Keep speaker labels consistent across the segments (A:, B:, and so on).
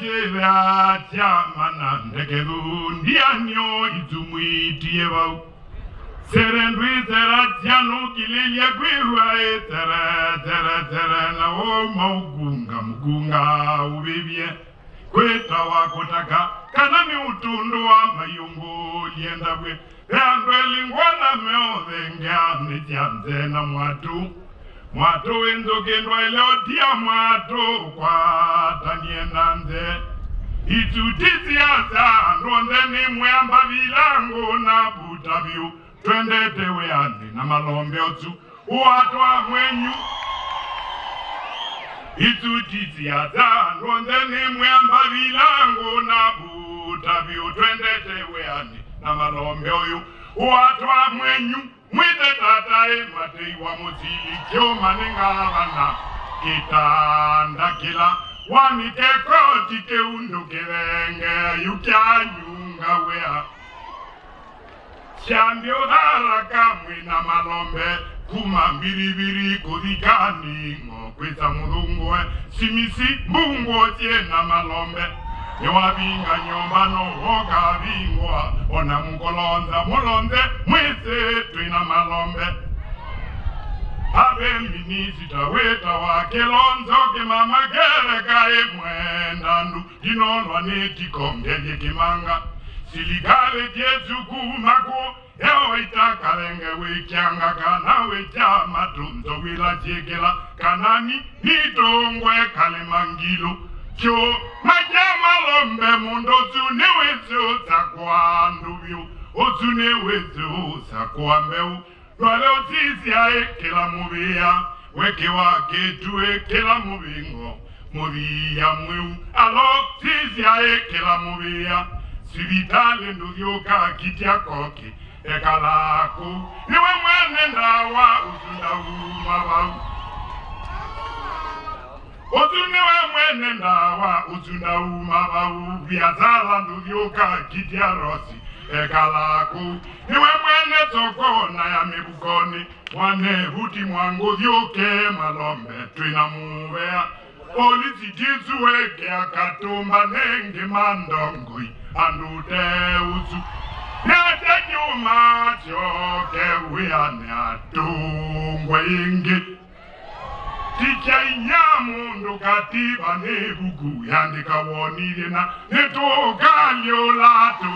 A: chera chamana ndekedu ndianyo izumuitie wau serendwi tera tiano kililya kwiwa tera na o mugunga ubibye kweta wakotaka kana mi utundu wa mayungu lienda kwe Yandwe lingwana meodhenga nitianze na Mwatu wenzo kendwa iliotia Mwatu kwa tanienda nze Itutiti asa ndonze ni mwamba vilango na butabiu Twende tewe andi na malombe otu Watu wa mwenyu Itutiti asa ndonze ni mwamba vilango na butabiu Twende tewe andi na malombe oyu watu wa mwenyu mwite tatae matei wa muzili kyo manengavana kitanda kila wanike koti ke unduke venge yukya nyunga wea shambio dara kamwe na malombe kuma mbiribiri kodikani ngokweza mudungwe simisi mbungo tie na malombe Yawabinga nyomba no hoga bingwa ona mukolonza mulonze mwese twina malombe Abe minisi taweta wa kelonzo ke mama gere kae mwendandu Dinolwa neti kongeje kimanga Siligale jesu kumako Ewa itakalenge wekianga kana wecha matunzo wila jekela Kanani nitongwe kalemangilo Kyo majama lombe mundo zune weze otakwa ndubyo Ozune weze osakwa mbeu Dwale ozizi ae kela mubia Weke wake tuwe kela mubingo Mubia mweu Alo zizi ae kela mubia Sivitale nduvyoka kitia koke Ekalako Niwe mwene ndawa uzunda umabau Otunewe mwene ndawa utunda umabau Viazala nduvyoka kitia rosi Ekalako Niwe mwene toko na ya mibukoni Wane huti mwangu vyoke malombe Twina muwea Polisi jizu weke akatumba nenge mandongoi Andute uzu Nete nyuma choke Wiane atungwe ingi Ticha inyamu ndukatiba nebugu Yandika wonire na Netoka liolatu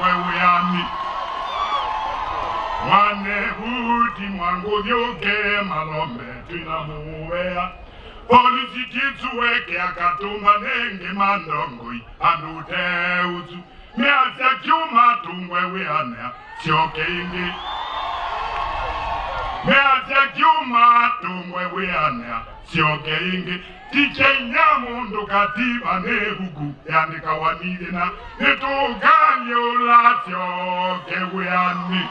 A: Weweyami Wane huti mwangu vyoke malombe Twina muwea Polisi jizu weke akatumba nenge mandongoi Andute uzu Miasia kiuma tungwe weanea Sioke ingi Measia kiuma tungwe weanea Sioke ingi Tiche nyamu ndukatiba nebugu Yandika wanide na Netuganyo la sioke weani